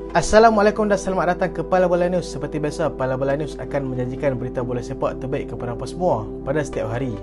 Assalamualaikum dan selamat datang ke Pala Bola News. Seperti biasa, Pala Bola News akan menjanjikan berita bola sepak terbaik kepada anda semua pada setiap hari.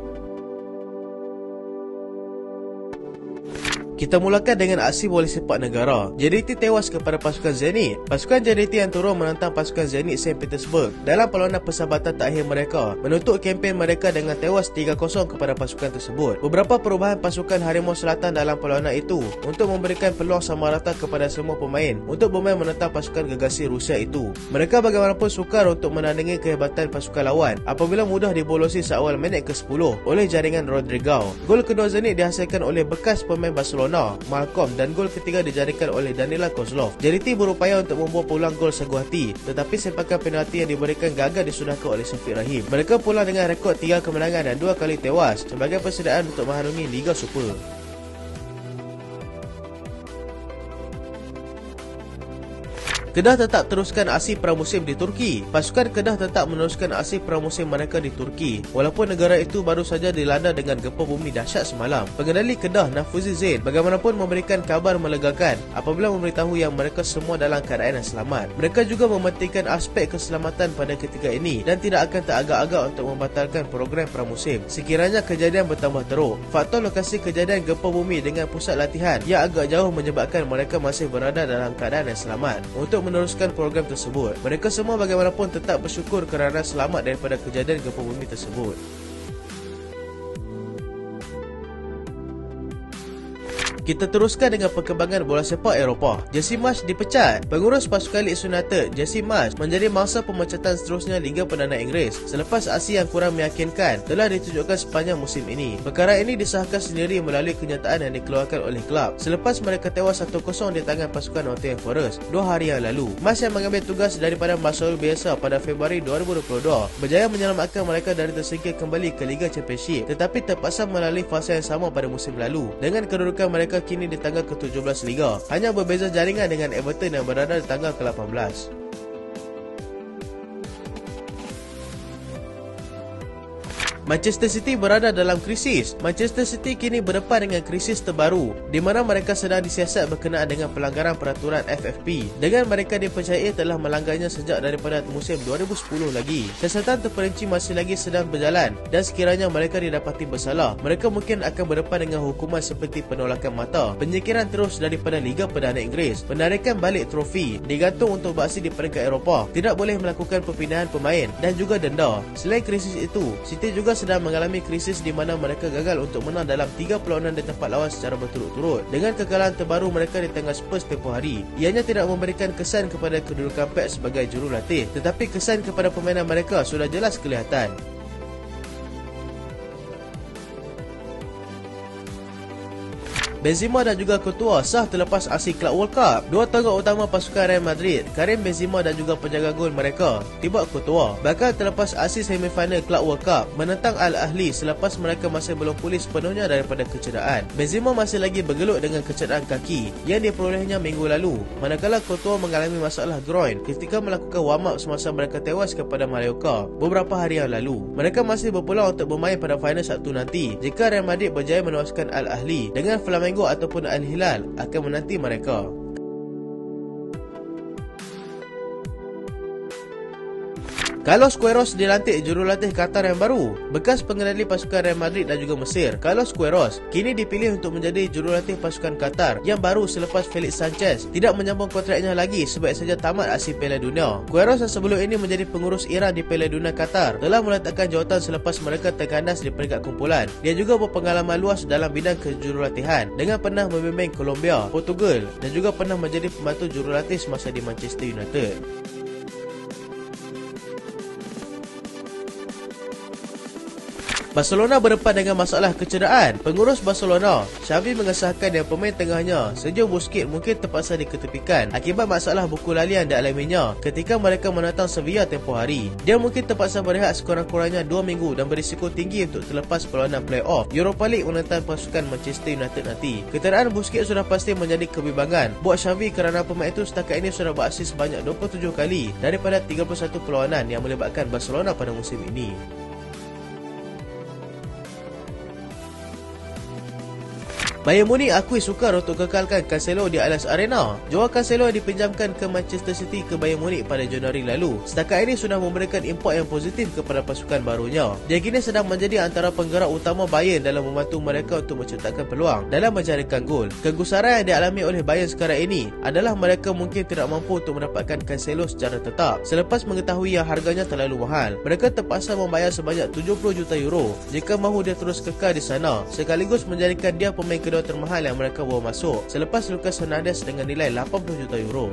Kita mulakan dengan aksi bola sepak negara. JDT tewas kepada pasukan Zenit. Pasukan JDT yang turun menentang pasukan Zenit Saint Petersburg dalam perlawanan persahabatan terakhir mereka, menutup kempen mereka dengan tewas 3-0 kepada pasukan tersebut. Beberapa perubahan pasukan Harimau Selatan dalam perlawanan itu untuk memberikan peluang sama rata kepada semua pemain untuk bermain menentang pasukan gegasi Rusia itu. Mereka bagaimanapun sukar untuk menandingi kehebatan pasukan lawan apabila mudah dibolosi seawal minit ke-10 oleh jaringan Rodrigo. Gol kedua Zenit dihasilkan oleh bekas pemain Barcelona Malcolm, dan gol ketiga dijaringkan oleh Danila Kozlov. JDT berupaya untuk membuat peluang gol seguh hati, tetapi sepakan penalti yang diberikan gagal disudahkan oleh Syafiq Rahim. Mereka pulang dengan rekod 3 kemenangan dan 2 kali tewas sebagai persediaan untuk mengharungi Liga Super. Kedah tetap teruskan aksi pramusim di Turki. Pasukan Kedah tetap meneruskan aksi pramusim mereka di Turki, walaupun negara itu baru saja dilanda dengan gempa bumi dahsyat semalam. Pengendali Kedah, Nafuzi Zain, bagaimanapun memberikan kabar melegakan apabila memberitahu yang mereka semua dalam keadaan yang selamat. Mereka juga mementingkan aspek keselamatan pada ketika ini dan tidak akan teragak-agak untuk membatalkan program pramusim sekiranya kejadian bertambah teruk. Faktor lokasi kejadian gempa bumi dengan pusat latihan yang agak jauh menyebabkan mereka masih berada dalam keadaan yang selamat untuk meneruskan program tersebut. Mereka semua bagaimanapun tetap bersyukur kerana selamat daripada kejadian gempa bumi tersebut. Kita teruskan dengan perkembangan bola sepak Eropah. Jesse Marsch dipecat. Pengurus pasukan Leeds United, Jesse Marsch, menjadi mangsa pemecatan seterusnya Liga Perdana Inggeris selepas aksi yang kurang meyakinkan telah ditunjukkan sepanjang musim ini. Perkara ini disahkan sendiri melalui kenyataan yang dikeluarkan oleh kelab selepas mereka tewas 1-0 di tangan pasukan Nottingham Forest 2 hari yang lalu. Marsch yang mengambil tugas daripada Marcelo Bielsa pada Februari 2022 berjaya menyelamatkan mereka dari tersingkir kembali ke Liga Championship, tetapi terpaksa melalui fasa yang sama pada musim lalu dengan kedudukan mereka kini di tangga ke-17 Liga. Hanya berbeza jaringan dengan Everton yang berada di tangga ke-18. Manchester City berada dalam krisis. Manchester City kini berdepan dengan krisis terbaru di mana mereka sedang disiasat berkenaan dengan pelanggaran peraturan FFP dengan mereka dipercayai telah melanggarnya sejak daripada musim 2010 lagi. Siasatan terperinci masih lagi sedang berjalan dan sekiranya mereka didapati bersalah, mereka mungkin akan berdepan dengan hukuman seperti penolakan mata, penyingkiran terus daripada Liga Perdana Inggeris, penarikan balik trofi, digantung untuk beraksi di peringkat Eropah, tidak boleh melakukan perpindahan pemain dan juga denda. Selain krisis itu, City juga sedang mengalami krisis di mana mereka gagal untuk menang dalam 3 perlawanan di tempat lawan secara berturut-turut. Dengan kekalahan terbaru mereka di tengah Spurs tempoh hari, ianya tidak memberikan kesan kepada kedudukan Pep sebagai jurulatih, tetapi kesan kepada permainan mereka sudah jelas kelihatan. Benzema dan juga Courtois sah terlepas aksi Club World Cup. Dua tokoh utama pasukan Real Madrid, Karim Benzema dan juga penjaga gol mereka, Thibaut Courtois, bakal terlepas aksi semifinal Club World Cup menentang Al Ahly selepas mereka masih belum pulih sepenuhnya daripada kecederaan. Benzema masih lagi bergelut dengan kecederaan kaki yang diperolehnya minggu lalu, manakala Courtois mengalami masalah groin ketika melakukan warm up semasa mereka tewas kepada Mallorca beberapa hari yang lalu. Mereka masih berpeluang untuk bermain pada final Sabtu nanti jika Real Madrid berjaya menewaskan Al Ahly, dengan Flamengo ataupun Al Hilal akan menanti mereka. Carlos Queiroz dilantik jurulatih Qatar yang baru. Bekas pengendali pasukan Real Madrid dan juga Mesir, Carlos Queiroz kini dipilih untuk menjadi jurulatih pasukan Qatar yang baru selepas Felix Sanchez tidak menyambung kontraknya lagi sebab saja tamat aksi Piala Dunia. Queiroz yang sebelum ini menjadi pengurus Iran di Piala Dunia Qatar telah meletakkan jawatan selepas mereka terkandas di peringkat kumpulan. Dia juga berpengalaman luas dalam bidang kejurulatihan dengan pernah membimbing Colombia, Portugal dan juga pernah menjadi pembantu jurulatih semasa di Manchester United. Barcelona berdepan dengan masalah kecederaan. Pengurus Barcelona, Xavi, mengesahkan yang pemain tengahnya, Sergio Busquets, mungkin terpaksa diketepikan akibat masalah buku lali yang dialaminya ketika mereka menentang Sevilla tempoh hari. Dia mungkin terpaksa berehat sekurang-kurangnya 2 minggu dan berisiko tinggi untuk terlepas perlawanan playoff Europa League menentang pasukan Manchester United nanti. Kecederaan Busquets sudah pasti menjadi kebimbangan buat Xavi kerana pemain itu setakat ini sudah beraksi sebanyak 27 kali daripada 31 perlawanan yang melibatkan Barcelona pada musim ini. Bayern Munich akui sukar untuk kekalkan Cancelo di Allianz Arena. Jual Cancelo dipinjamkan ke Manchester City ke Bayern Munich pada Januari lalu. Setakat ini sudah memberikan impak yang positif kepada pasukan barunya. Dia kini sedang menjadi antara penggerak utama Bayern dalam membantu mereka untuk menciptakan peluang dalam menjaringkan gol. Kegusaran yang dialami oleh Bayern sekarang ini adalah mereka mungkin tidak mampu untuk mendapatkan Cancelo secara tetap. Selepas mengetahui yang harganya terlalu mahal, mereka terpaksa membayar sebanyak 70 juta euro jika mahu dia terus kekal di sana, sekaligus menjadikan dia pemain kedua termahal yang mereka bawa masuk selepas Lucas Hernandez dengan nilai 80 juta euro.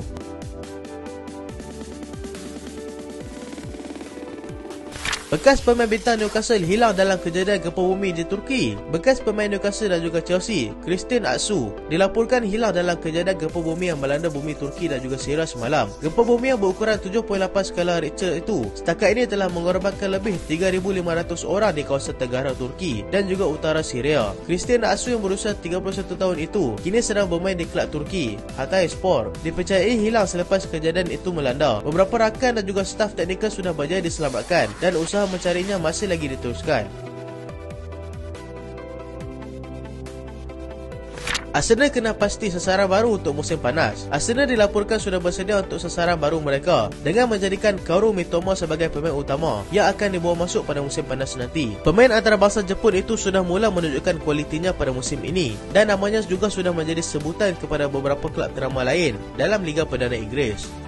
Bekas pemain bintang Newcastle hilang dalam kejadian gempa bumi di Turki. Bekas pemain Newcastle dan juga Chelsea, Christian Atsu, dilaporkan hilang dalam kejadian gempa bumi yang melanda bumi Turki dan juga Syria semalam. Gempa bumi yang berukuran 7.8 skala Richter itu setakat ini telah mengorbankan lebih 3,500 orang di kawasan tenggara Turki dan juga utara Syria. Christian Atsu yang berusia 31 tahun itu kini sedang bermain di kelab Turki, Hatayspor. Dipercayai hilang selepas kejadian itu melanda. Beberapa rakan dan juga staf teknikal sudah berjaya diselamatkan dan usaha mencarinya masih lagi diteruskan. Arsenal kena pasti sasaran baru untuk musim panas. Arsenal dilaporkan sudah bersedia untuk sasaran baru mereka dengan menjadikan Kaoru Mitoma sebagai pemain utama yang akan dibawa masuk pada musim panas nanti. Pemain antarabangsa Jepun itu sudah mula menunjukkan kualitinya pada musim ini dan namanya juga sudah menjadi sebutan kepada beberapa kelab ternama lain dalam Liga Perdana Inggeris.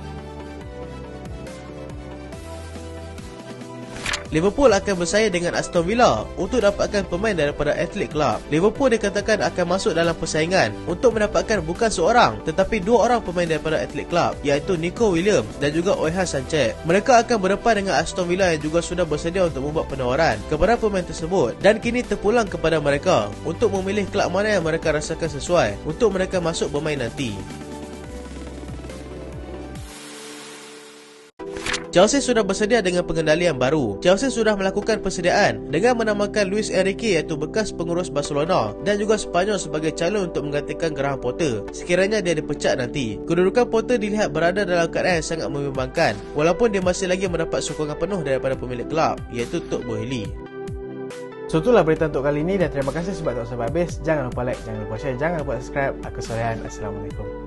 Liverpool akan bersaing dengan Aston Villa untuk dapatkan pemain daripada Athletic Club. Liverpool dikatakan akan masuk dalam persaingan untuk mendapatkan bukan seorang tetapi dua orang pemain daripada Athletic Club, iaitu Nico Williams dan juga Oihan Sanchez. Mereka akan berdepan dengan Aston Villa yang juga sudah bersedia untuk membuat penawaran kepada pemain tersebut dan kini terpulang kepada mereka untuk memilih kelab mana yang mereka rasakan sesuai untuk mereka masuk bermain nanti. Chelsea sudah bersedia dengan pengendalian baru. Chelsea sudah melakukan persediaan dengan menamakan Luis Enrique iaitu bekas pengurus Barcelona dan juga Spanyol sebagai calon untuk menggantikan Graham Potter sekiranya dia dipecat nanti. Kedudukan Potter dilihat berada dalam keadaan yang sangat membimbangkan walaupun dia masih lagi mendapat sokongan penuh daripada pemilik kelab iaitu Todd Boehly. So itulah berita untuk kali ini dan terima kasih sebab tak sampai habis. Jangan lupa like, jangan lupa share, jangan lupa subscribe. Aku Solehan. Assalamualaikum.